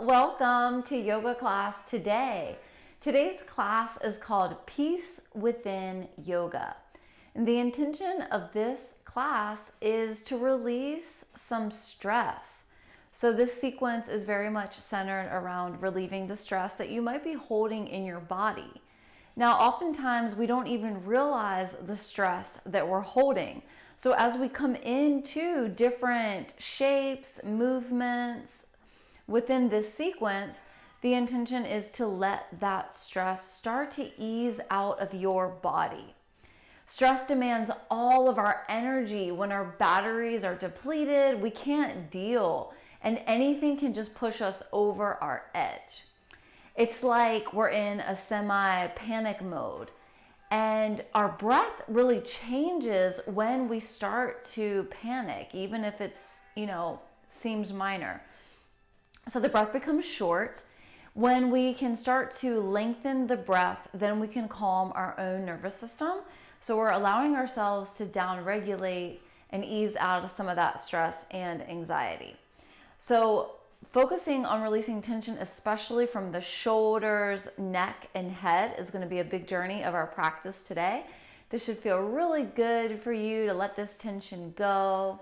welcome to yoga class today. Today's class is called Peace Within Yoga. And the intention of this class is to release some stress. So this sequence is very much centered around relieving the stress that you might be holding in your body. Now, oftentimes we don't even realize the stress that we're holding. So as we come into different shapes, movements within this sequence, the intention is to let that stress start to ease out of your body. Stress demands all of our energy. When our batteries are depleted, we can't deal, and anything can just push us over our edge. It's like we're in a semi-panic mode. And our breath really changes when we start to panic, even if it's, seems minor. So the breath becomes short. When we can start to lengthen the breath, then we can calm our own nervous system. So we're allowing ourselves to down-regulate and ease out of some of that stress and anxiety. So focusing on releasing tension, especially from the shoulders, neck, and head, is going to be a big journey of our practice today. This should feel really good for you to let this tension go.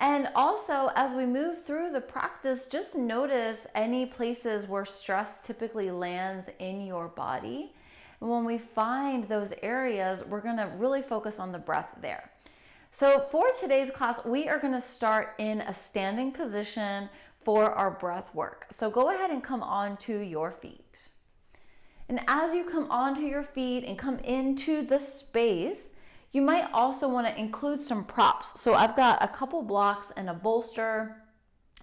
And also, as we move through the practice, just notice any places where stress typically lands in your body. And when we find those areas, we're going to really focus on the breath there. So for today's class, we are going to start in a standing position for our breath work. So go ahead and come onto your feet. And as you come onto your feet and come into the space, you might also want to include some props. So I've got a couple blocks and a bolster.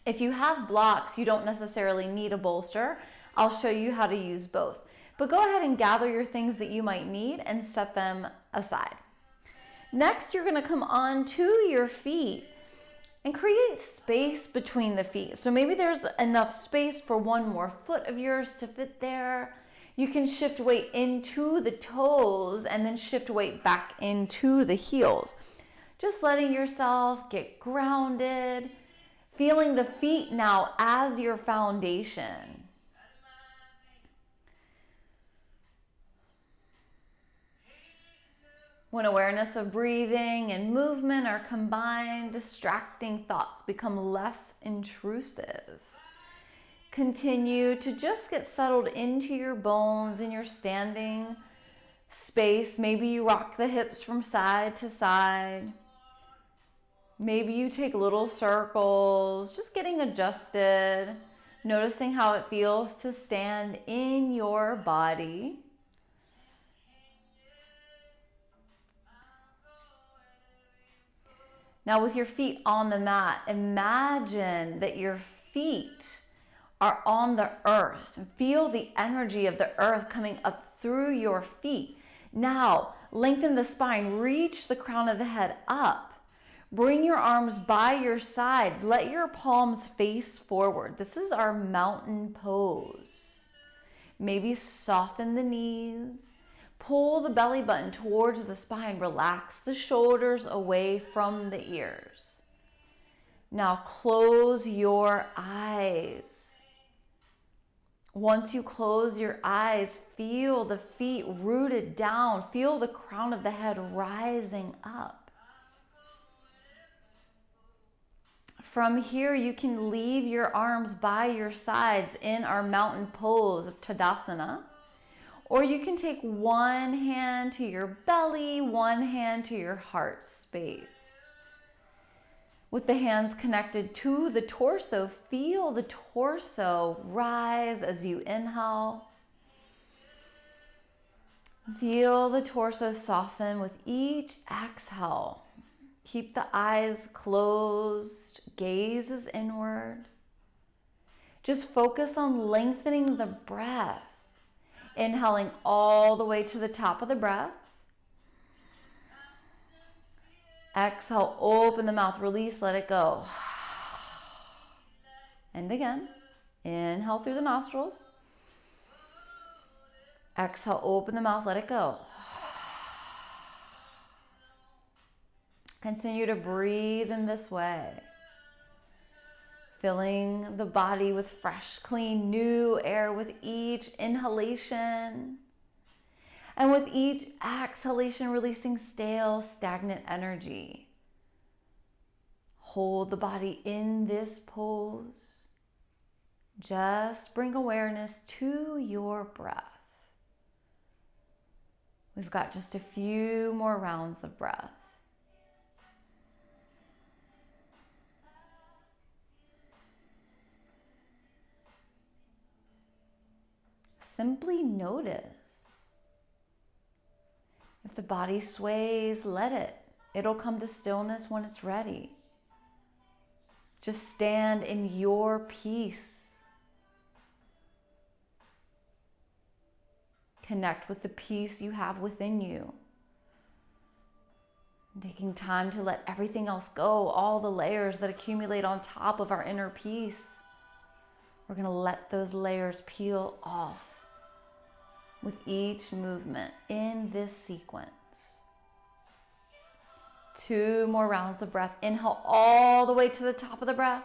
If you have blocks, you don't necessarily need a bolster. I'll show you how to use both. But go ahead and gather your things that you might need and set them aside. Next, you're going to come onto your feet and create space between the feet. So maybe there's enough space for one more foot of yours to fit there. You can shift weight into the toes and then shift weight back into the heels. Just letting yourself get grounded, feeling the feet now as your foundation. When awareness of breathing and movement are combined, distracting thoughts become less intrusive. Continue to just get settled into your bones in your standing space. Maybe you rock the hips from side to side. Maybe you take little circles, just getting adjusted, noticing how it feels to stand in your body. Now with your feet on the mat, imagine that your feet are on the earth. Feel the energy of the earth coming up through your feet. Now, lengthen the spine, reach the crown of the head up. Bring your arms by your sides. Let your palms face forward. This is our mountain pose. Maybe soften the knees. Pull the belly button towards the spine. Relax the shoulders away from the ears. Now close your eyes. Once you close your eyes, feel the feet rooted down. Feel the crown of the head rising up. From here, you can leave your arms by your sides in our mountain pose of Tadasana. Or you can take one hand to your belly, one hand to your heart space. With the hands connected to the torso, feel the torso rise as you inhale. Feel the torso soften with each exhale. Keep the eyes closed, gaze is inward. Just focus on lengthening the breath. Inhaling all the way to the top of the breath. Exhale, open the mouth, release, let it go. And again, inhale through the nostrils. Exhale, open the mouth, let it go. Continue to breathe in this way. Filling the body with fresh, clean, new air with each inhalation. And with each exhalation, releasing stale, stagnant energy. Hold the body in this pose. Just bring awareness to your breath. We've got just a few more rounds of breath. Simply notice. If the body sways, let it. It'll come to stillness when it's ready. Just stand in your peace. Connect with the peace you have within you. Taking time to let everything else go, all the layers that accumulate on top of our inner peace. We're going to let those layers peel off with each movement in this sequence. 2 more rounds of breath. Inhale all the way to the top of the breath.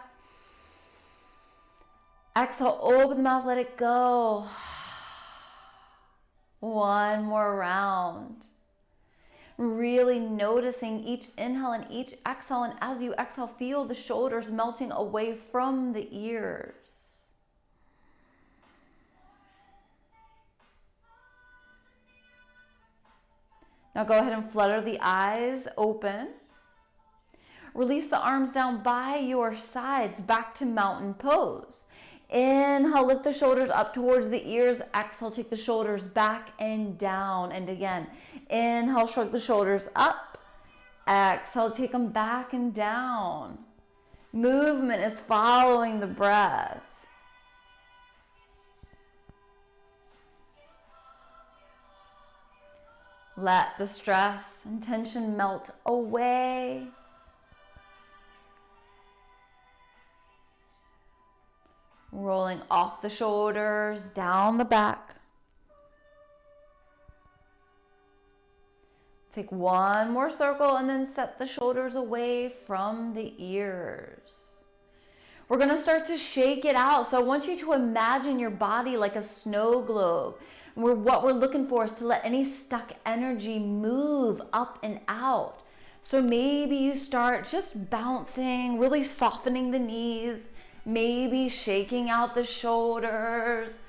Exhale, open the mouth, let it go. 1 more round. Really noticing each inhale and each exhale, and as you exhale, feel the shoulders melting away from the ears. Now go ahead and flutter the eyes open. Release the arms down by your sides back to mountain pose. Inhale, lift the shoulders up towards the ears. Exhale, take the shoulders back and down. And again, inhale, shrug the shoulders up. Exhale, take them back and down. Movement is following the breath. Let the stress and tension melt away. Rolling off the shoulders, down the back. Take 1 more circle and then set the shoulders away from the ears. We're going to start to shake it out. So I want you to imagine your body like a snow globe. What we're looking for is to let any stuck energy move up and out. So maybe you start just bouncing, really softening the knees, maybe shaking out the shoulders,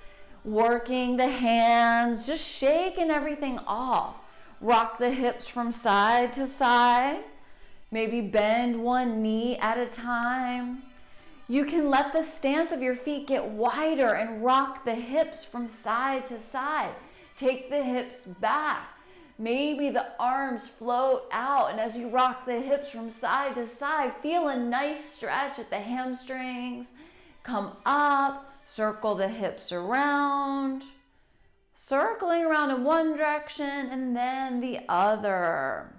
working the hands, just shaking everything off. Rock the hips from side to side. Maybe bend one knee at a time. You can let the stance of your feet get wider and rock the hips from side to side. Take the hips back. Maybe the arms float out, and as you rock the hips from side to side, feel a nice stretch at the hamstrings. Come up, circle the hips around, circling around in one direction and then the other.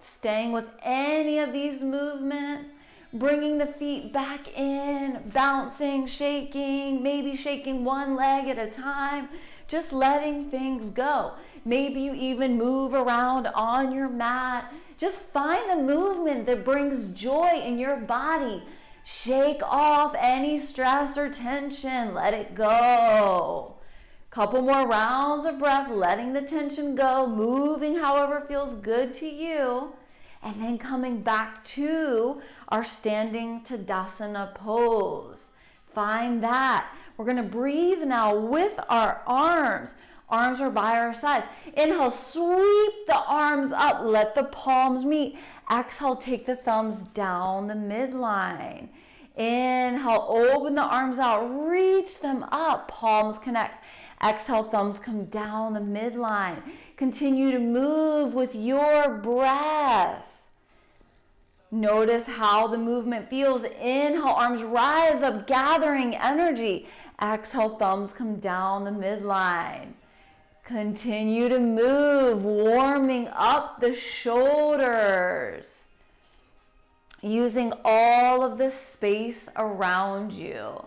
Staying with any of these movements, bringing the feet back in, bouncing, shaking, maybe shaking one leg at a time, just letting things go. Maybe you even move around on your mat. Just find the movement that brings joy in your body. Shake off any stress or tension. Let it go. Couple more rounds of breath, letting the tension go, moving however feels good to you. And then coming back to our standing Tadasana pose. Find that. We're going to breathe now with our arms. Arms are by our sides. Inhale, sweep the arms up. Let the palms meet. Exhale, take the thumbs down the midline. Inhale, open the arms out. Reach them up. Palms connect. Exhale, thumbs come down the midline. Continue to move with your breath. Notice how the movement feels. Inhale, arms rise up, gathering energy. Exhale, thumbs come down the midline. Continue to move, warming up the shoulders. Using all of the space around you.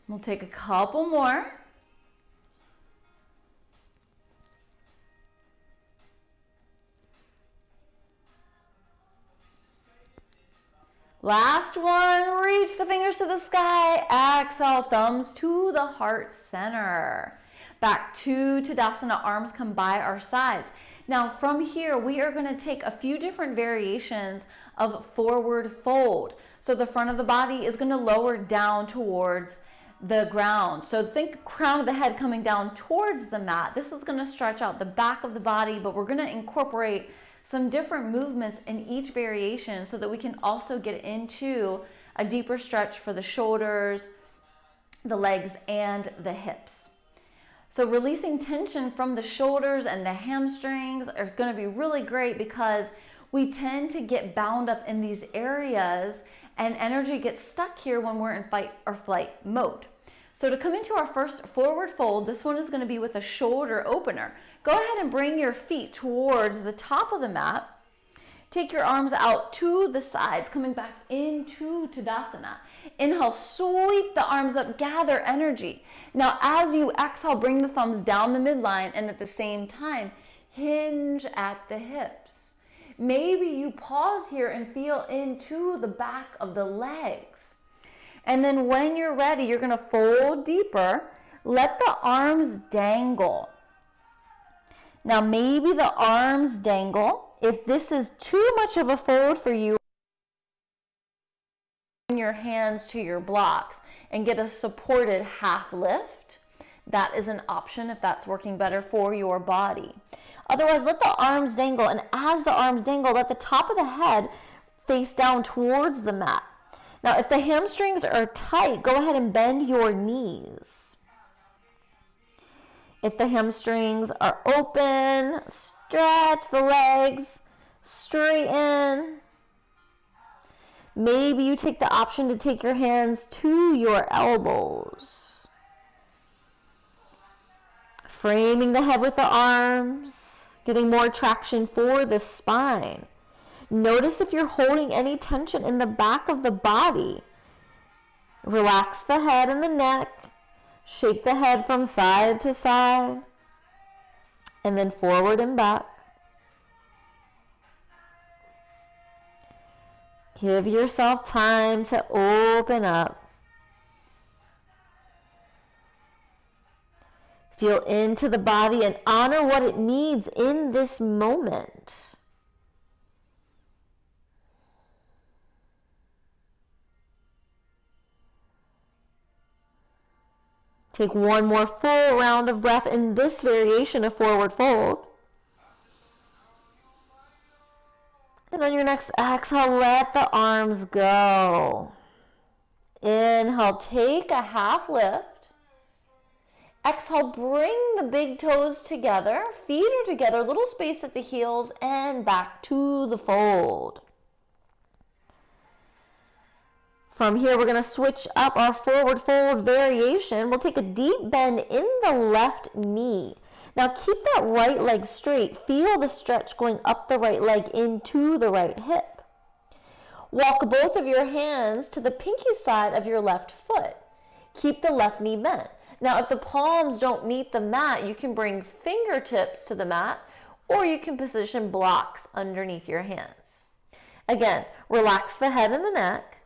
We'll take a couple more. Last one, reach the fingers to the sky. Exhale, thumbs to the heart center. Back to Tadasana, arms come by our sides. Now from here, we are going to take a few different variations of forward fold. So the front of the body is going to lower down towards the ground. So think crown of the head coming down towards the mat. This is going to stretch out the back of the body, but we're going to incorporate some different movements in each variation so that we can also get into a deeper stretch for the shoulders, the legs, and the hips. So releasing tension from the shoulders and the hamstrings are going to be really great because we tend to get bound up in these areas and energy gets stuck here when we're in fight or flight mode. So to come into our first forward fold, this one is going to be with a shoulder opener. Go ahead and bring your feet towards the top of the mat. Take your arms out to the sides, coming back into Tadasana. Inhale, sweep the arms up, gather energy. Now as you exhale, bring the thumbs down the midline and at the same time, hinge at the hips. Maybe you pause here and feel into the back of the legs. And then when you're ready, you're going to fold deeper. Let the arms dangle. Now maybe the arms dangle. If this is too much of a fold for you, bring your hands to your blocks and get a supported half lift. That is an option if that's working better for your body. Otherwise, let the arms dangle, and as the arms dangle, let the top of the head face down towards the mat. Now, if the hamstrings are tight, go ahead and bend your knees. If the hamstrings are open, stretch the legs, straighten. Maybe you take the option to take your hands to your elbows. Framing the head with the arms, getting more traction for the spine. Notice if you're holding any tension in the back of the body. Relax the head and the neck. Shake the head from side to side. And then forward and back. Give yourself time to open up. Feel into the body and honor what it needs in this moment. Take one more full round of breath in this variation of forward fold. And on your next exhale, let the arms go. Inhale, take a half lift. Exhale, bring the big toes together, feet are together, little space at the heels, and back to the fold. From here, we're going to switch up our forward fold variation. We'll take a deep bend in the left knee. Now keep that right leg straight. Feel the stretch going up the right leg into the right hip. Walk both of your hands to the pinky side of your left foot. Keep the left knee bent. Now, if the palms don't meet the mat, you can bring fingertips to the mat, or you can position blocks underneath your hands. Again, relax the head and the neck.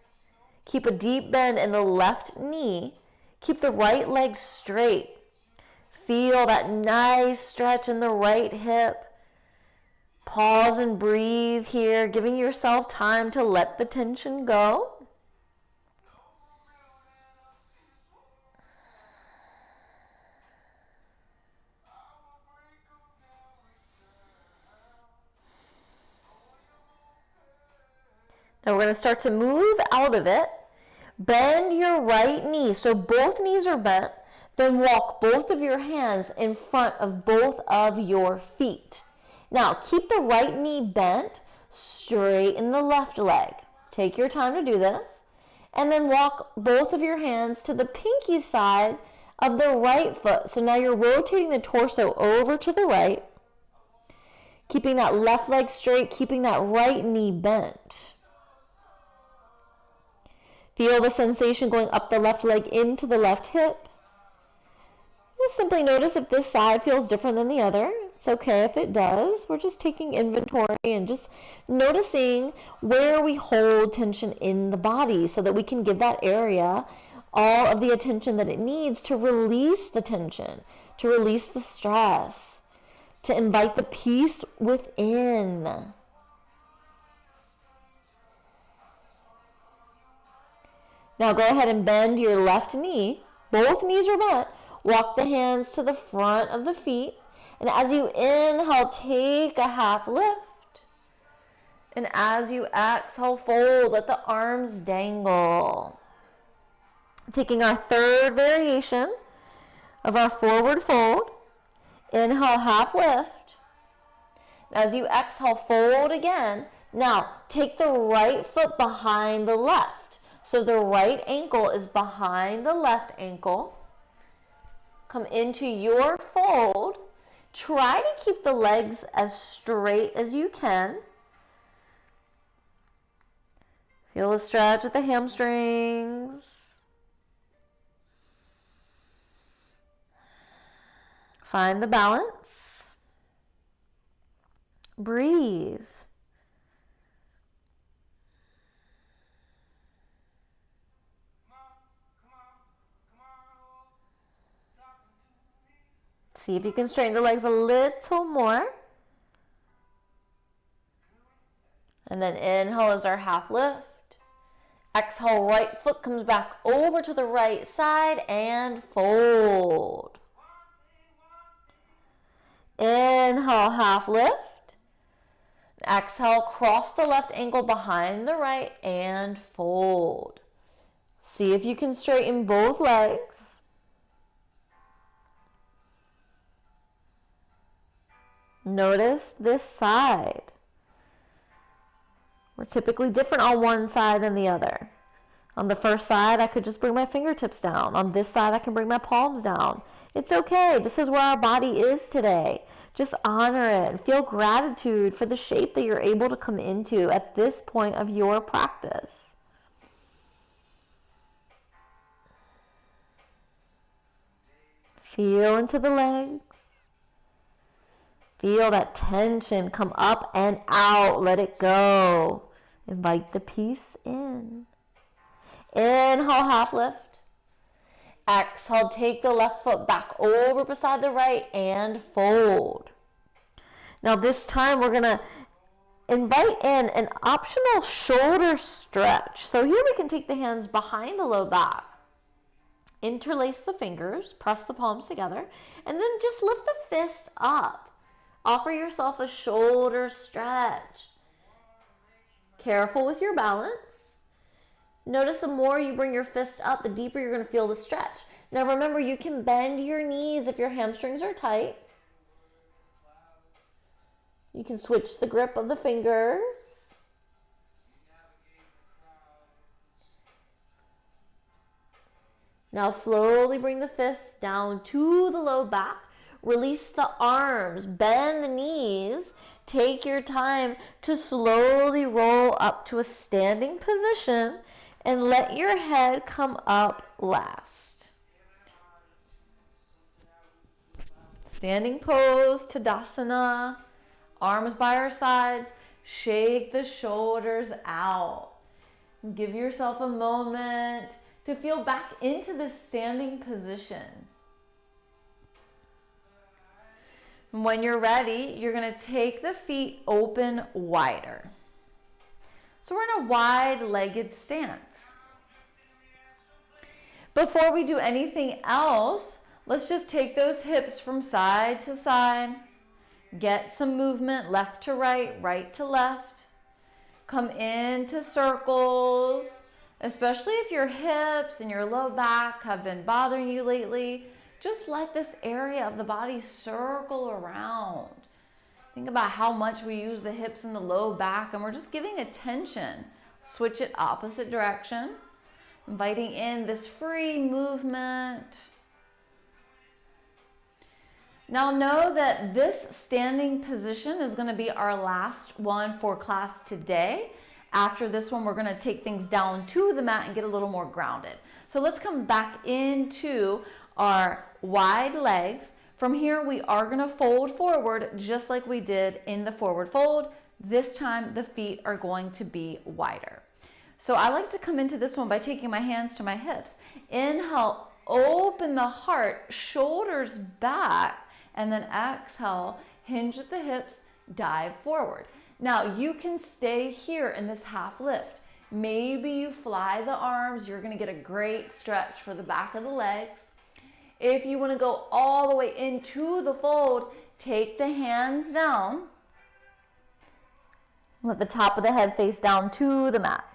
Keep a deep bend in the left knee. Keep the right leg straight. Feel that nice stretch in the right hip. Pause and breathe here, giving yourself time to let the tension go. Now we're going to start to move out of it. Bend your right knee, so both knees are bent. Then walk both of your hands in front of both of your feet. Now keep the right knee bent, straighten the left leg. Take your time to do this. And then walk both of your hands to the pinky side of the right foot. So now you're rotating the torso over to the right, keeping that left leg straight, keeping that right knee bent. Feel the sensation going up the left leg into the left hip. Just simply notice if this side feels different than the other. It's okay if it does. We're just taking inventory and just noticing where we hold tension in the body so that we can give that area all of the attention that it needs to release the tension, to release the stress, to invite the peace within. Now go ahead and bend your left knee. Both knees are bent. Walk the hands to the front of the feet. And as you inhale, take a half lift. And as you exhale, fold. Let the arms dangle. Taking our third variation of our forward fold. Inhale, half lift. As you exhale, fold again. Now, take the right foot behind the left. So the right ankle is behind the left ankle. Come into your fold. Try to keep the legs as straight as you can. Feel the stretch at the hamstrings. Find the balance. Breathe. See if you can straighten the legs a little more. And then inhale as our half lift. Exhale, right foot comes back over to the right side and fold. Inhale, half lift. Exhale, cross the left ankle behind the right and fold. See if you can straighten both legs. Notice this side. We're typically different on one side than the other. On the first side, I could just bring my fingertips down. On this side, I can bring my palms down. It's okay. This is where our body is today. Just honor it and feel gratitude for the shape that you're able to come into at this point of your practice. Feel into the legs. Feel that tension come up and out. Let it go. Invite the peace in. Inhale, half lift. Exhale, take the left foot back over beside the right and fold. Now this time we're going to invite in an optional shoulder stretch. So here we can take the hands behind the low back. Interlace the fingers, press the palms together, and then just lift the fist up. Offer yourself a shoulder stretch. Careful with your balance. Notice the more you bring your fist up, the deeper you're going to feel the stretch. Now remember, you can bend your knees if your hamstrings are tight. You can switch the grip of the fingers. Now slowly bring the fists down to the low back. Release the arms, bend the knees. Take your time to slowly roll up to a standing position and let your head come up last. Standing pose, Tadasana, arms by our sides. Shake the shoulders out. Give yourself a moment to feel back into this standing position. When you're ready, you're going to take the feet open wider. So we're in a wide-legged stance. Before we do anything else, let's just take those hips from side to side. Get some movement left to right, right to left. Come into circles, especially if your hips and your low back have been bothering you lately. Just let this area of the body circle around. Think about how much we use the hips and the low back, and we're just giving attention. Switch it opposite direction, inviting in this free movement. Now know that this standing position is going to be our last one for class today. After this one, we're going to take things down to the mat and get a little more grounded. So let's come back into our wide legs. From here, we are going to fold forward just like we did in the forward fold. This time, the feet are going to be wider. So I like to come into this one by taking my hands to my hips. Inhale, open the heart, shoulders back, and then exhale, hinge at the hips, dive forward. Now you can stay here in this half lift. Maybe you fly the arms, you're gonna get a great stretch for the back of the legs. If you wanna go all the way into the fold, take the hands down. Let the top of the head face down to the mat.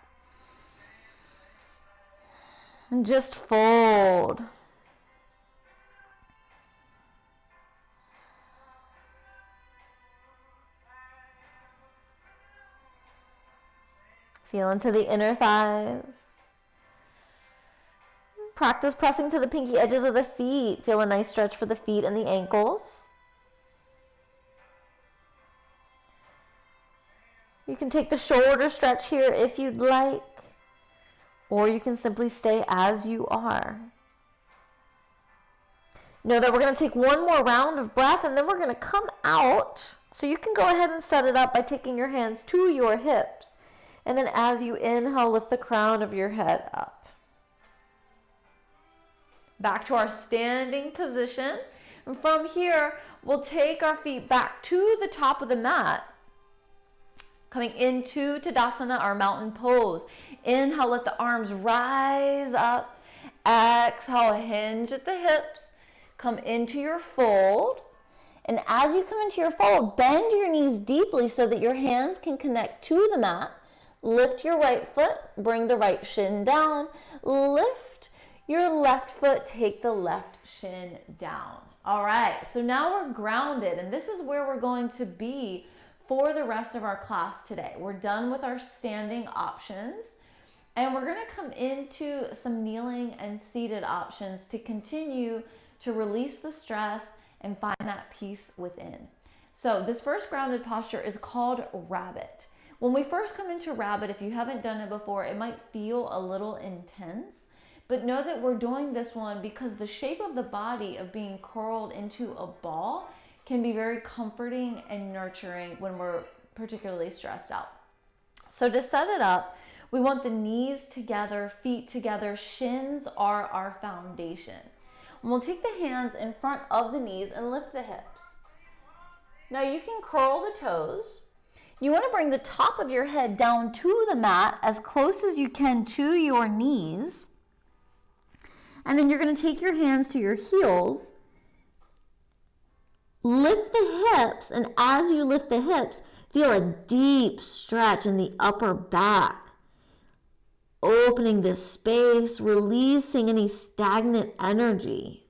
And just fold. Feel into the inner thighs. Practice pressing to the pinky edges of the feet. Feel a nice stretch for the feet and the ankles. You can take the shoulder stretch here if you'd like, or you can simply stay as you are. Know that we're going to take one more round of breath and then we're going to come out. So you can go ahead and set it up by taking your hands to your hips. And then as you inhale, lift the crown of your head up. Back to our standing position. And from here, we'll take our feet back to the top of the mat. Coming into Tadasana, our mountain pose. Inhale, let the arms rise up. Exhale, hinge at the hips. Come into your fold. And as you come into your fold, bend your knees deeply so that your hands can connect to the mat. Lift your right foot, bring the right shin down. Lift your left foot, take the left shin down. All right, so now we're grounded, and this is where we're going to be for the rest of our class today. We're done with our standing options, and we're gonna come into some kneeling and seated options to continue to release the stress and find that peace within. So this first grounded posture is called rabbit. When we first come into rabbit, if you haven't done it before, it might feel a little intense, but know that we're doing this one because the shape of the body of being curled into a ball can be very comforting and nurturing when we're particularly stressed out. So to set it up, we want the knees together, feet together, shins are our foundation. And we'll take the hands in front of the knees and lift the hips. Now you can curl the toes. You want to bring the top of your head down to the mat as close as you can to your knees. And then you're going to take your hands to your heels. Lift the hips, and as you lift the hips, feel a deep stretch in the upper back. Opening this space, releasing any stagnant energy.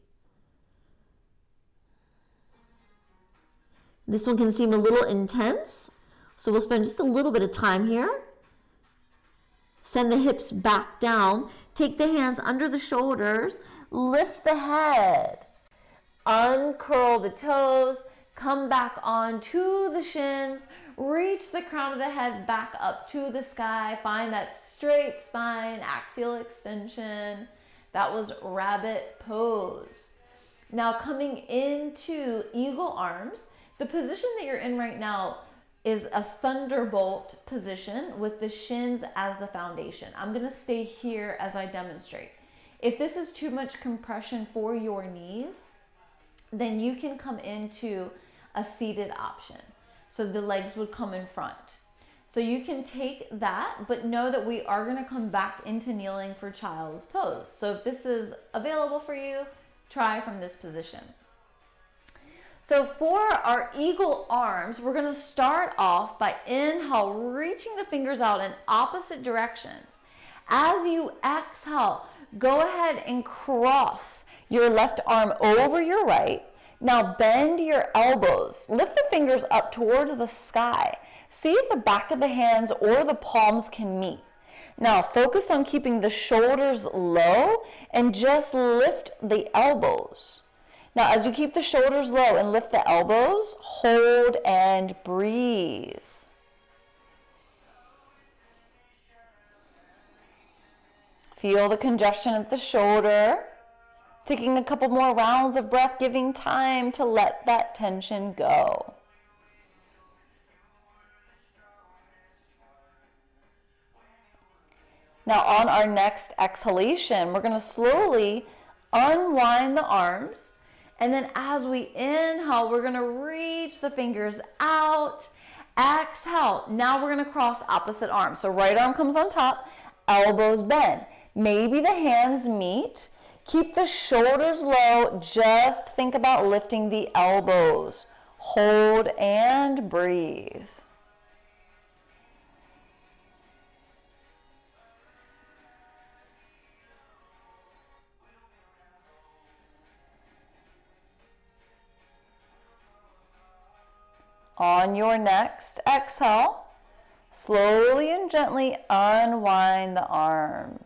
This one can seem a little intense. So we'll spend just a little bit of time here. Send the hips back down. Take the hands under the shoulders. Lift the head. Uncurl the toes. Come back onto the shins. Reach the crown of the head back up to the sky. Find that straight spine, axial extension. That was rabbit pose. Now coming into eagle arms. The position that you're in right now is a thunderbolt position with the shins as the foundation. I'm gonna stay here as I demonstrate. If this is too much compression for your knees, then you can come into a seated option. So the legs would come in front. So you can take that, but know that we are gonna come back into kneeling for child's pose. So if this is available for you, try from this position. So for our eagle arms, we're going to start off by inhale, reaching the fingers out in opposite directions. As you exhale, go ahead and cross your left arm over your right. Now bend your elbows. Lift the fingers up towards the sky. See if the back of the hands or the palms can meet. Now focus on keeping the shoulders low and just lift the elbows. Now, as you keep the shoulders low and lift the elbows, hold and breathe. Feel the congestion at the shoulder. Taking a couple more rounds of breath, giving time to let that tension go. Now on our next exhalation, we're going to slowly unwind the arms. And then as we inhale, we're going to reach the fingers out. Exhale. Now we're going to cross opposite arms. So right arm comes on top, elbows bend. Maybe the hands meet. Keep the shoulders low. Just think about lifting the elbows. Hold and breathe. On your next exhale, slowly and gently unwind the arms.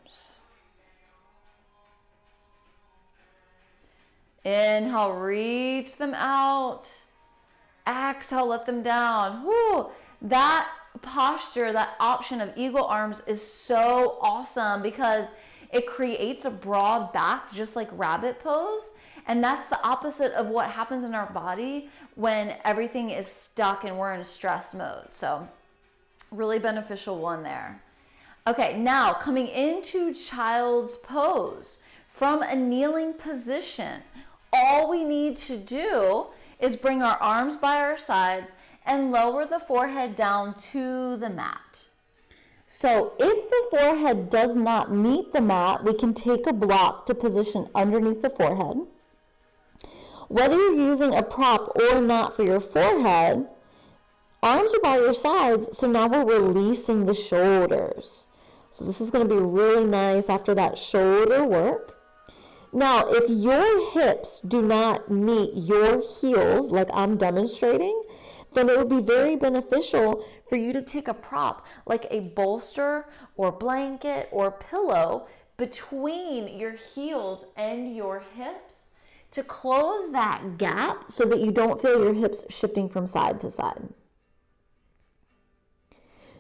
Inhale, reach them out. Exhale, let them down. Whew. That posture, that option of eagle arms is so awesome because it creates a broad back, just like rabbit pose. And that's the opposite of what happens in our body when everything is stuck and we're in stress mode. So really beneficial one there. Okay, now coming into child's pose from a kneeling position. All we need to do is bring our arms by our sides and lower the forehead down to the mat. So if the forehead does not meet the mat, we can take a block to position underneath the forehead. Whether you're using a prop or not for your forehead, arms are by your sides, so now we're releasing the shoulders. So this is going to be really nice after that shoulder work. Now, if your hips do not meet your heels, like I'm demonstrating, then it would be very beneficial for you to take a prop, like a bolster or blanket or pillow between your heels and your hips to close that gap so that you don't feel your hips shifting from side to side.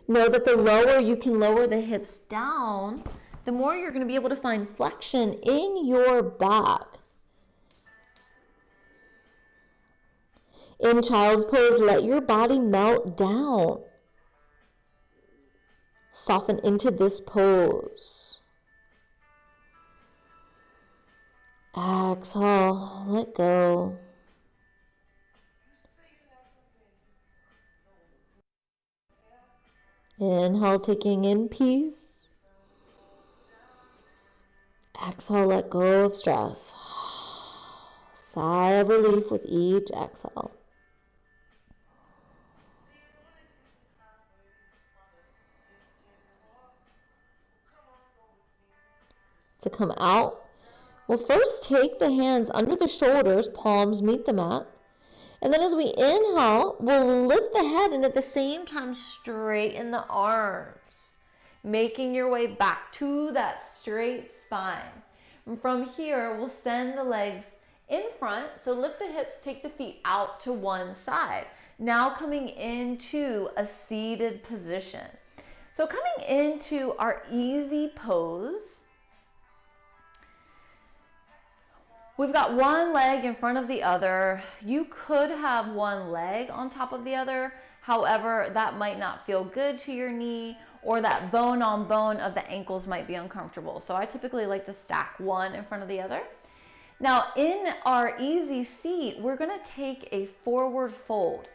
Know that the lower you can lower the hips down, the more you're going to be able to find flexion in your back. In child's pose, let your body melt down. Soften into this pose. Exhale, let go. Inhale, taking in peace. Exhale, let go of stress. Sigh of relief with each exhale. To come out, we'll first take the hands under the shoulders, palms meet the mat. And then as we inhale, we'll lift the head and at the same time straighten the arms, making your way back to that straight spine. And from here, we'll send the legs in front. So lift the hips, take the feet out to one side. Now coming into a seated position. So coming into our easy pose, we've got one leg in front of the other. You could have one leg on top of the other. However, that might not feel good to your knee, or that bone on bone of the ankles might be uncomfortable. So I typically like to stack one in front of the other. Now in our easy seat, we're gonna take a forward fold.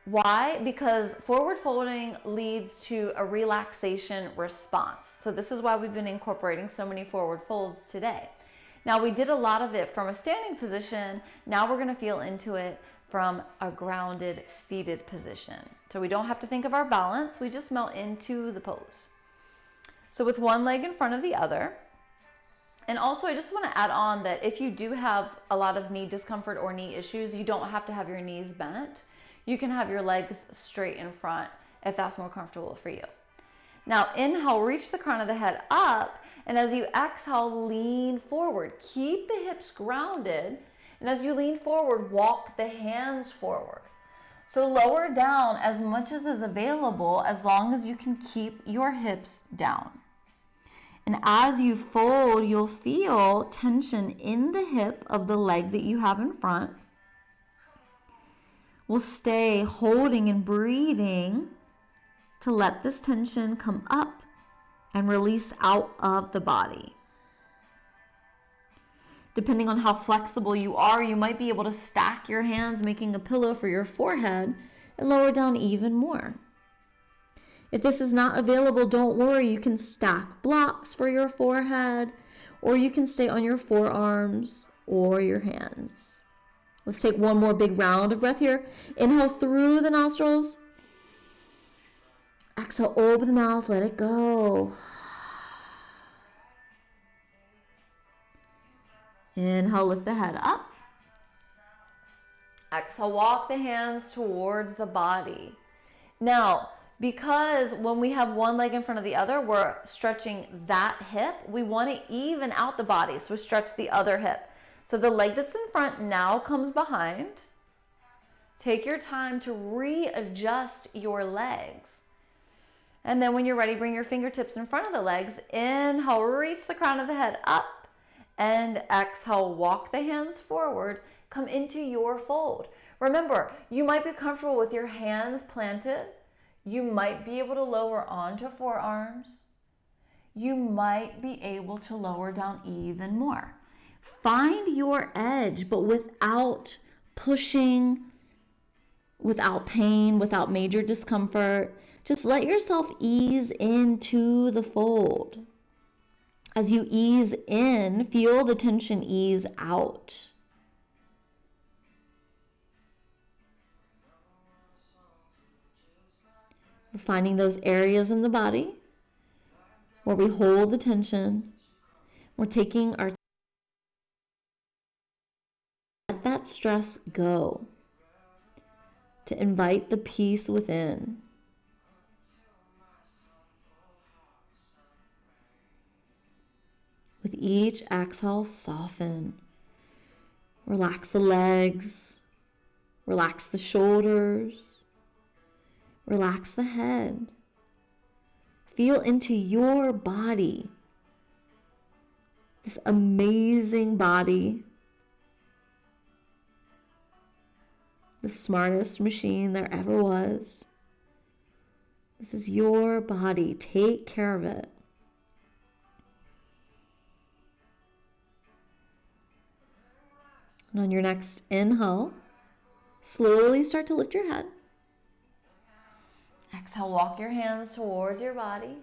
Why? Because forward folding leads to a relaxation response. So this is why we've been incorporating so many forward folds today. Now we did a lot of it from a standing position. Now we're gonna feel into it from a grounded seated position. So we don't have to think of our balance, we just melt into the pose. So with one leg in front of the other. And also I just wanna add on that if you do have a lot of knee discomfort or knee issues, you don't have to have your knees bent. You can have your legs straight in front if that's more comfortable for you. Now inhale, reach the crown of the head up, and as you exhale, lean forward. Keep the hips grounded, and as you lean forward, walk the hands forward. So lower down as much as is available as long as you can keep your hips down. And as you fold, you'll feel tension in the hip of the leg that you have in front. We'll stay holding and breathing to let this tension come up and release out of the body. Depending on how flexible you are, you might be able to stack your hands, making a pillow for your forehead, and lower down even more. If this is not available, don't worry. You can stack blocks for your forehead, or you can stay on your forearms or your hands. Let's take one more big round of breath here. Inhale through the nostrils. Exhale, open the mouth, let it go. Inhale, lift the head up. Exhale, walk the hands towards the body. Now, because when we have one leg in front of the other, we're stretching that hip. We want to even out the body, so stretch the other hip. So the leg that's in front now comes behind. Take your time to readjust your legs. And then when you're ready, bring your fingertips in front of the legs. Inhale, reach the crown of the head up. And exhale, walk the hands forward. Come into your fold. Remember, you might be comfortable with your hands planted. You might be able to lower onto forearms. You might be able to lower down even more. Find your edge, but without pushing, without pain, without major discomfort. Just let yourself ease into the fold. As you ease in, feel the tension ease out. We're finding those areas in the body where we hold the tension. We're taking our let that stress go to invite the peace within. With each exhale, soften. Relax the legs. Relax the shoulders. Relax the head. Feel into your body. This amazing body. The smartest machine there ever was. This is your body. Take care of it. And on your next inhale, slowly start to lift your head. Exhale, walk your hands towards your body.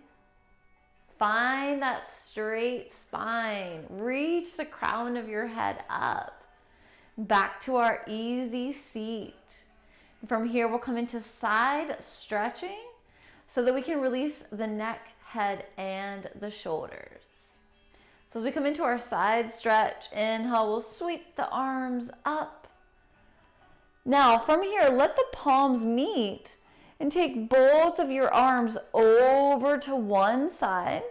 Find that straight spine. Reach the crown of your head up. Back to our easy seat. From here, we'll come into side stretching so that we can release the neck, head, and the shoulders. So as we come into our side stretch, inhale, we'll sweep the arms up. Now from here, let the palms meet and take both of your arms over to one side.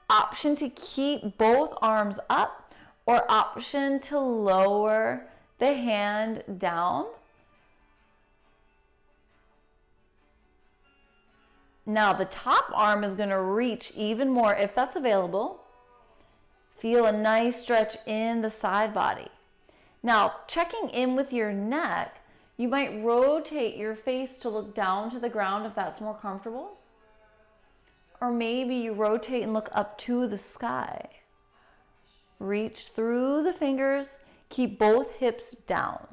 Option to keep both arms up or option to lower the hand down. Now the top arm is going to reach even more if that's available. Feel a nice stretch in the side body. Now, checking in with your neck, you might rotate your face to look down to the ground if that's more comfortable. Or maybe you rotate and look up to the sky. Reach through the fingers, keep both hips down.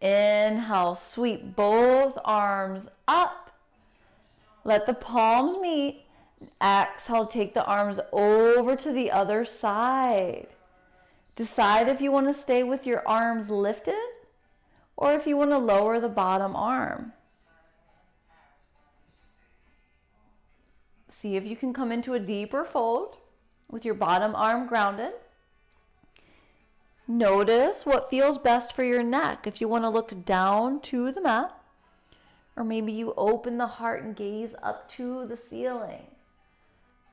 Inhale, sweep both arms up. Let the palms meet. Exhale, take the arms over to the other side. Decide if you want to stay with your arms lifted or if you want to lower the bottom arm. See if you can come into a deeper fold with your bottom arm grounded. Notice what feels best for your neck. If you want to look down to the mat, or maybe you open the heart and gaze up to the ceiling.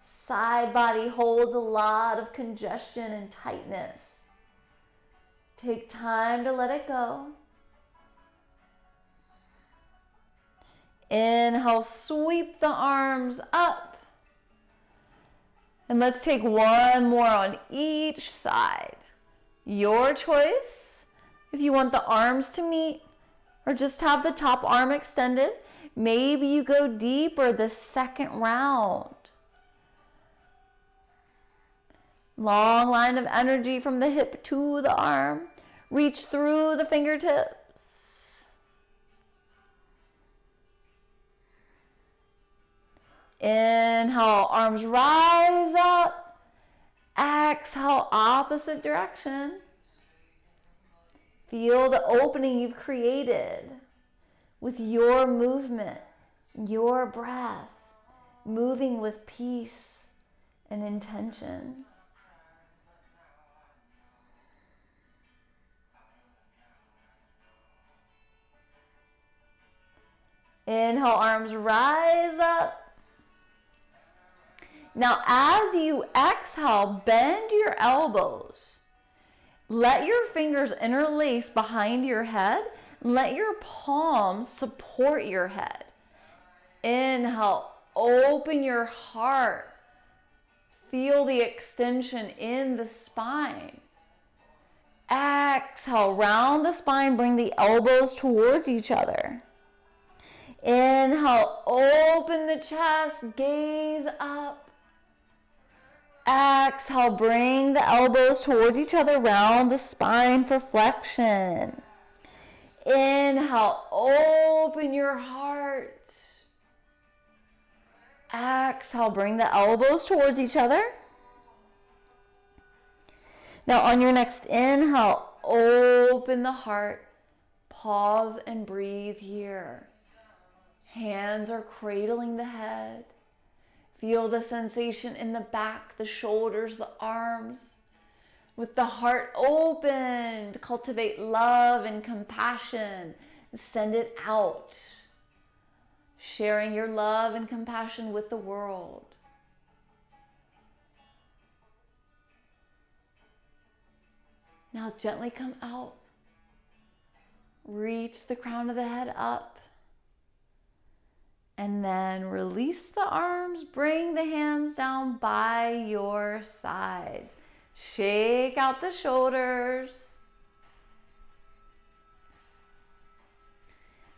Side body holds a lot of congestion and tightness. Take time to let it go. Inhale, sweep the arms up. And let's take one more on each side. Your choice. If you want the arms to meet or just have the top arm extended, maybe you go deeper the second round. Long line of energy from the hip to the arm. Reach through the fingertips. Inhale, arms rise up. Exhale, opposite direction. Feel the opening you've created with your movement, your breath, moving with peace and intention. Inhale, arms rise up. Now, as you exhale, bend your elbows. Let your fingers interlace behind your head. Let your palms support your head. Inhale, open your heart. Feel the extension in the spine. Exhale, round the spine, bring the elbows towards each other. Inhale, open the chest, gaze up. Exhale, bring the elbows towards each other, round the spine for flexion. Inhale, open your heart. Exhale, bring the elbows towards each other. Now on your next inhale, open the heart. Pause and breathe here. Hands are cradling the head. Feel the sensation in the back, the shoulders, the arms. With the heart opened, cultivate love and compassion. Send it out. Sharing your love and compassion with the world. Now gently come out. Reach the crown of the head up. And then release the arms, bring the hands down by your sides. Shake out the shoulders.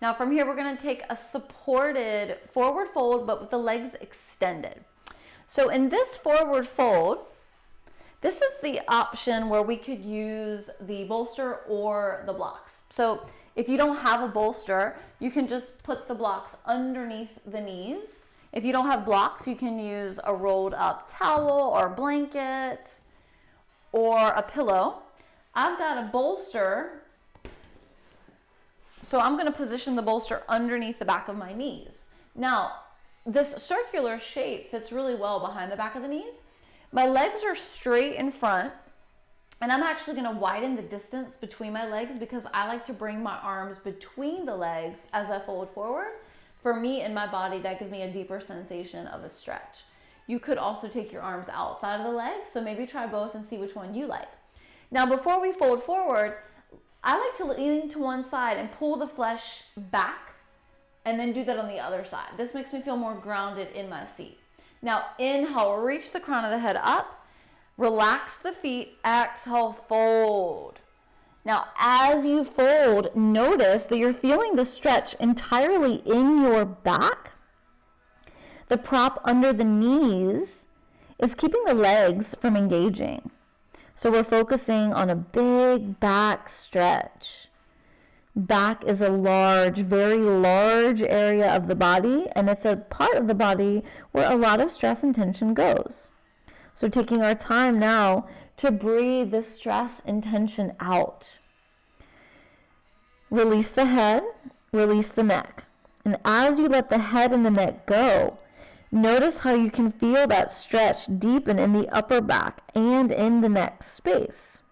Now from here, we're gonna take a supported forward fold, but with the legs extended. So in this forward fold, this is the option where we could use the bolster or the blocks. So if you don't have a bolster, you can just put the blocks underneath the knees. If you don't have blocks, you can use a rolled up towel or blanket or a pillow. I've got a bolster, so I'm gonna position the bolster underneath the back of my knees. Now, this circular shape fits really well behind the back of the knees. My legs are straight in front. And I'm actually gonna widen the distance between my legs because I like to bring my arms between the legs as I fold forward. For me and my body, that gives me a deeper sensation of a stretch. You could also take your arms outside of the legs, so maybe try both and see which one you like. Now, before we fold forward, I like to lean to one side and pull the flesh back and then do that on the other side. This makes me feel more grounded in my seat. Now, inhale, reach the crown of the head up. Relax the feet, exhale, fold. Now, as you fold, notice that you're feeling the stretch entirely in your back. The prop under the knees is keeping the legs from engaging. So we're focusing on a big back stretch. Back is a large, very large area of the body, and it's a part of the body where a lot of stress and tension goes. So taking our time now to breathe the stress and tension out. Release the head, release the neck. And as you let the head and the neck go, notice how you can feel that stretch deepen in the upper back and in the neck space.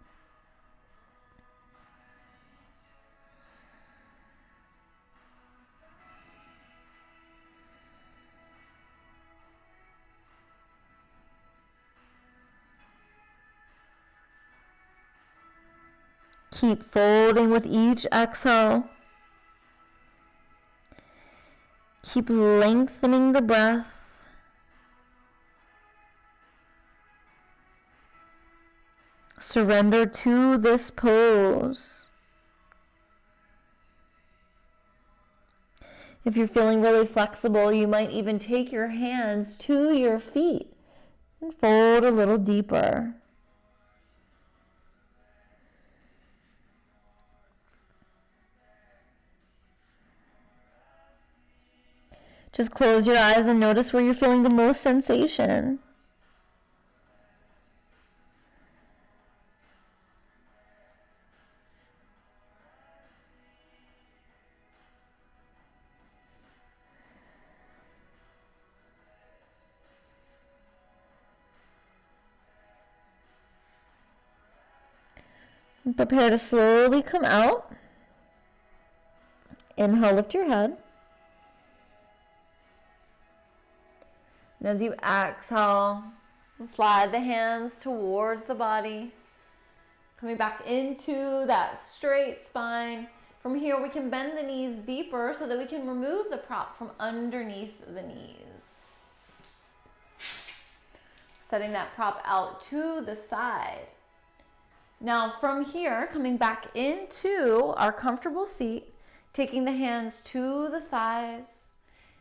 Keep folding with each exhale. Keep lengthening the breath. Surrender to this pose. If you're feeling really flexible, you might even take your hands to your feet and fold a little deeper. Just close your eyes and notice where you're feeling the most sensation. And prepare to slowly come out. Inhale, lift your head. And as you exhale, slide the hands towards the body. Coming back into that straight spine. From here, we can bend the knees deeper so that we can remove the prop from underneath the knees. Setting that prop out to the side. Now from here, coming back into our comfortable seat, taking the hands to the thighs,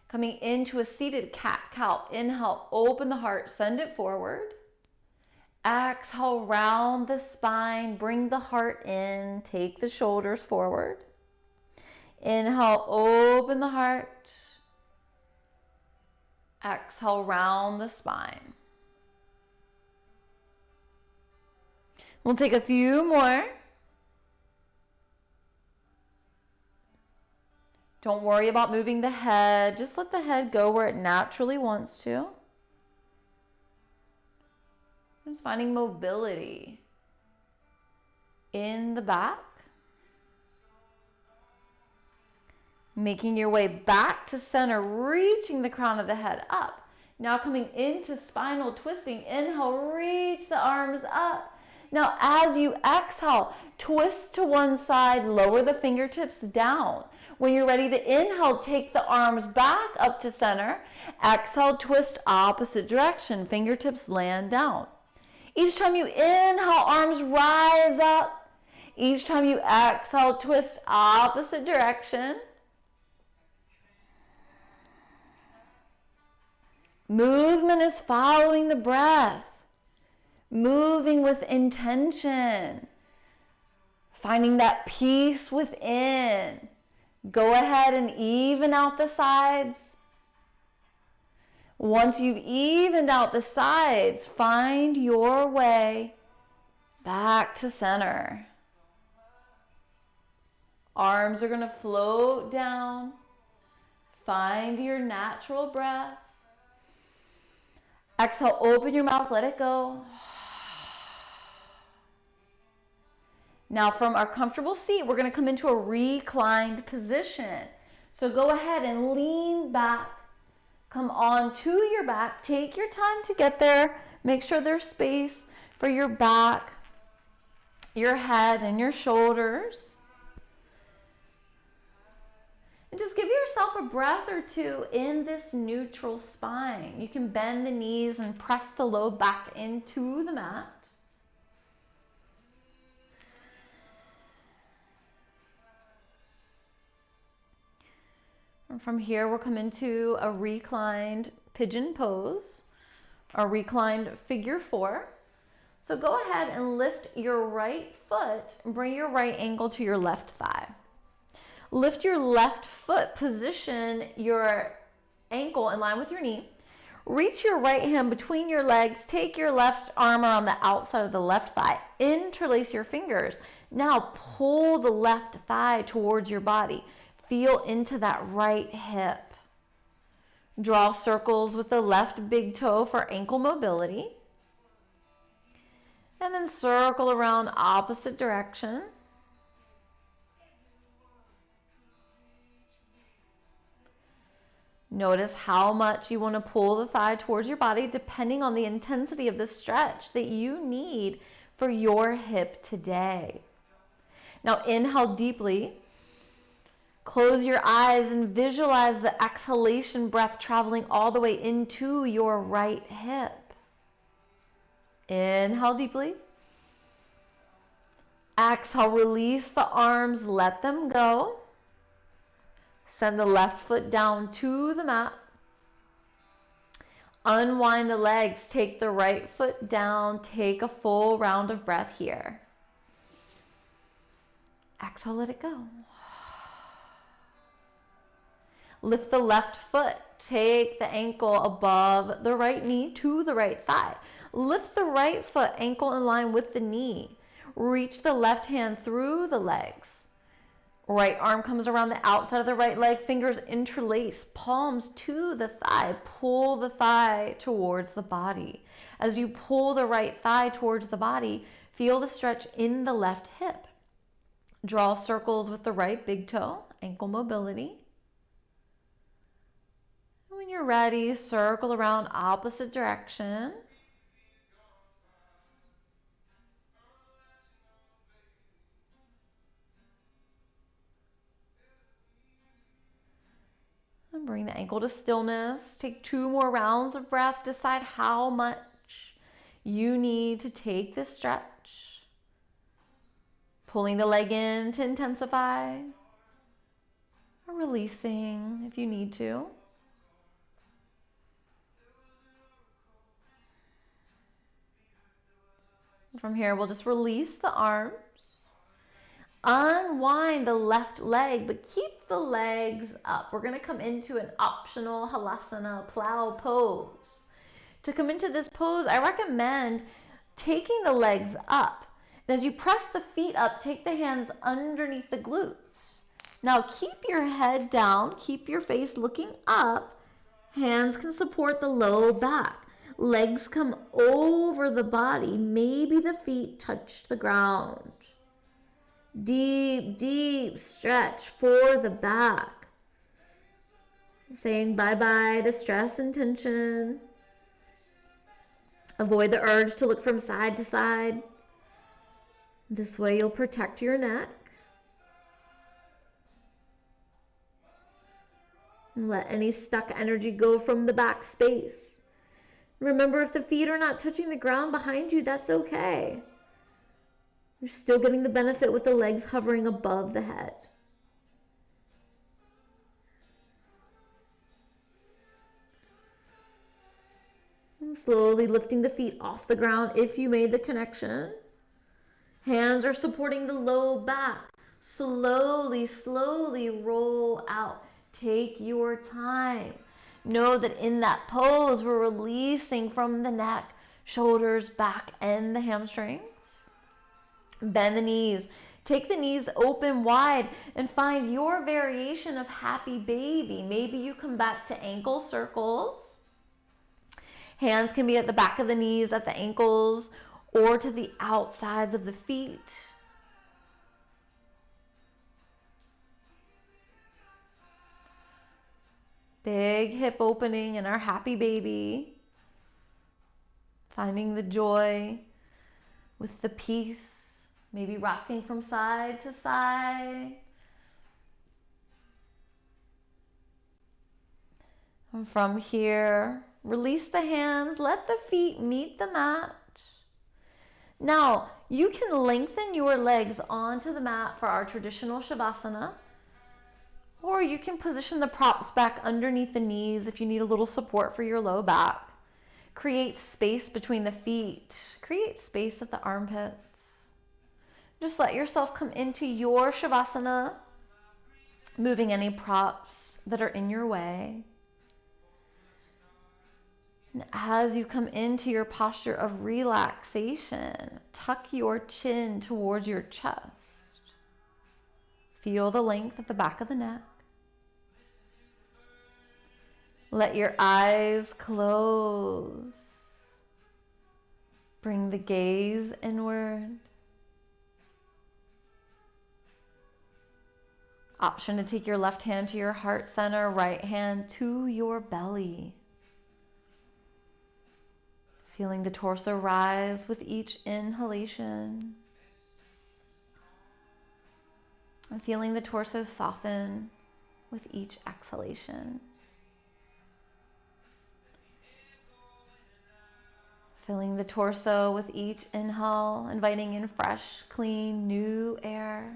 coming into a seated cat-cow. Inhale, open the heart, send it forward. Exhale, round the spine, bring the heart in, take the shoulders forward. Inhale, open the heart. Exhale, round the spine. We'll take a few more. Don't worry about moving the head. Just let the head go where it naturally wants to. Just finding mobility in the back. Making your way back to center, reaching the crown of the head up. Now coming into spinal twisting. Inhale, reach the arms up. Now as you exhale, twist to one side, lower the fingertips down. When you're ready to inhale, take the arms back up to center. Exhale, twist opposite direction, fingertips land down. Each time you inhale, arms rise up. Each time you exhale, twist opposite direction. Movement is following the breath. Moving with intention. Finding that peace within. Go ahead and even out the sides. Once you've evened out the sides, find your way back to center. Arms are going to float down. Find your natural breath. Exhale, open your mouth, let it go. Now from our comfortable seat, we're going to come into a reclined position. So go ahead and lean back. Come on to your back. Take your time to get there. Make sure there's space for your back, your head, and your shoulders. And just give yourself a breath or two in this neutral spine. You can bend the knees and press the low back into the mat. And from here, we'll come into a reclined pigeon pose, a reclined figure 4. So go ahead and lift your right foot and bring your right ankle to your left thigh. Lift your left foot, position your ankle in line with your knee. Reach your right hand between your legs, take your left arm around the outside of the left thigh, interlace your fingers. Now pull the left thigh towards your body. Feel into that right hip. Draw circles with the left big toe for ankle mobility. And then circle around opposite direction. Notice how much you want to pull the thigh towards your body depending on the intensity of the stretch that you need for your hip today. Now inhale deeply. Close your eyes and visualize the exhalation breath traveling all the way into your right hip. Inhale deeply. Exhale, release the arms, let them go. Send the left foot down to the mat. Unwind the legs, take the right foot down, take a full round of breath here. Exhale, let it go. Lift the left foot, take the ankle above the right knee to the right thigh. Lift the right foot, ankle in line with the knee. Reach the left hand through the legs. Right arm comes around the outside of the right leg, fingers interlace, palms to the thigh. Pull the thigh towards the body. As you pull the right thigh towards the body, feel the stretch in the left hip. Draw circles with the right big toe, ankle mobility. When you're ready, circle around opposite direction. And bring the ankle to stillness. Take 2 more rounds of breath. Decide how much you need to take this stretch. Pulling the leg in to intensify, or releasing if you need to. From here, we'll just release the arms. Unwind the left leg, but keep the legs up. We're going to come into an optional halasana plow pose. To come into this pose, I recommend taking the legs up. And as you press the feet up, take the hands underneath the glutes. Now keep your head down, keep your face looking up. Hands can support the low back. Legs come over the body. Maybe the feet touch the ground. Deep, deep stretch for the back. Saying bye-bye to stress and tension. Avoid the urge to look from side to side. This way you'll protect your neck. And let any stuck energy go from the back space. Remember, if the feet are not touching the ground behind you, that's okay. You're still getting the benefit with the legs hovering above the head. And slowly lifting the feet off the ground if you made the connection. Hands are supporting the low back. Slowly, slowly roll out. Take your time. Know that in that pose, we're releasing from the neck, shoulders, back, and the hamstrings. Bend the knees. Take the knees open wide and find your variation of happy baby. Maybe you come back to ankle circles. Hands can be at the back of the knees, at the ankles, or to the outsides of the feet. Big hip opening in our happy baby. Finding the joy with the peace. Maybe rocking from side to side. And from here, release the hands. Let the feet meet the mat. Now, you can lengthen your legs onto the mat for our traditional Shavasana. Or you can position the props back underneath the knees if you need a little support for your low back. Create space between the feet. Create space at the armpits. Just let yourself come into your Shavasana, moving any props that are in your way. And as you come into your posture of relaxation, tuck your chin towards your chest. Feel the length at the back of the neck. Let your eyes close. Bring the gaze inward. Option to take your left hand to your heart center, right hand to your belly. Feeling the torso rise with each inhalation. And feeling the torso soften with each exhalation. Filling the torso with each inhale, inviting in fresh, clean, new air.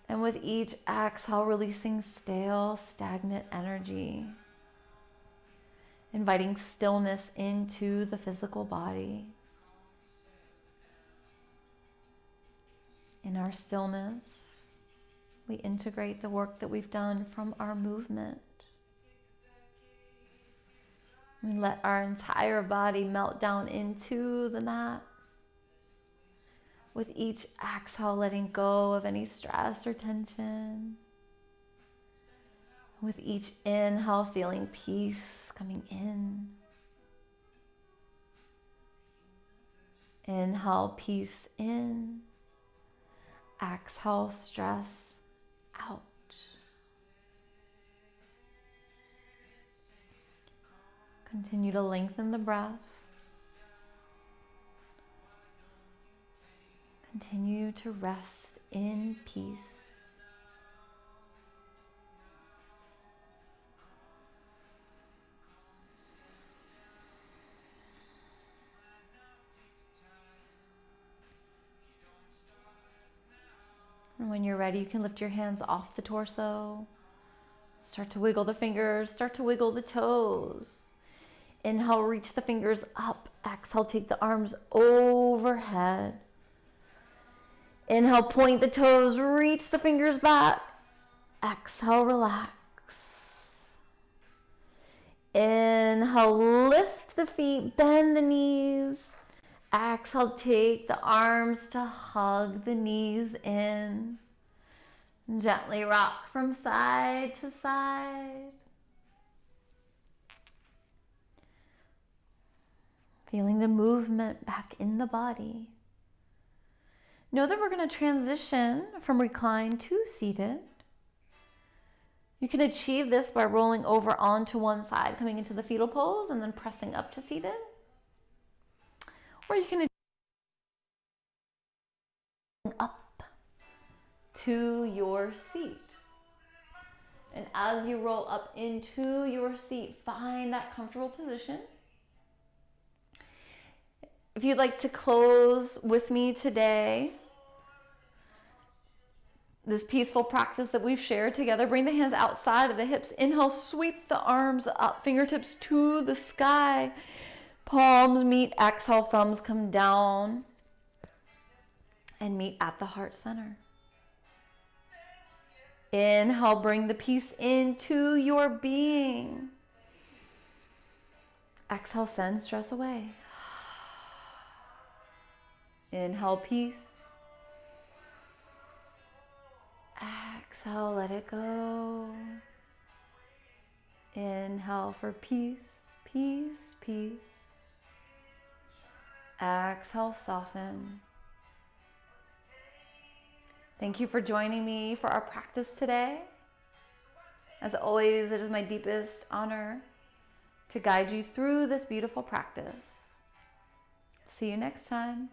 And with each exhale, releasing stale, stagnant energy. Inviting stillness into the physical body. In our stillness, we integrate the work that we've done from our movement. We let our entire body melt down into the mat. With each exhale, letting go of any stress or tension. With each inhale, feeling peace coming in. Inhale, peace in. Exhale, stress out. Continue to lengthen the breath. Continue to rest in peace. And when you're ready, you can lift your hands off the torso. Start to wiggle the fingers, start to wiggle the toes. Inhale, reach the fingers up. Exhale, take the arms overhead. Inhale, point the toes, reach the fingers back. Exhale, relax. Inhale, lift the feet, bend the knees. Exhale, take the arms to hug the knees in. Gently rock from side to side. Feeling the movement back in the body. Know that we're going to transition from reclined to seated. You can achieve this by rolling over onto one side, coming into the fetal pose, and then pressing up to seated. Or you can up to your seat. And as you roll up into your seat, find that comfortable position. If you'd like to close with me today, this peaceful practice that we've shared together, bring the hands outside of the hips. Inhale, sweep the arms up, fingertips to the sky. Palms meet, exhale, thumbs come down and meet at the heart center. Inhale, bring the peace into your being. Exhale, send stress away. Inhale, peace. Exhale, let it go. Inhale for peace, peace, peace. Exhale, soften. Thank you for joining me for our practice today. As always, it is my deepest honor to guide you through this beautiful practice. See you next time.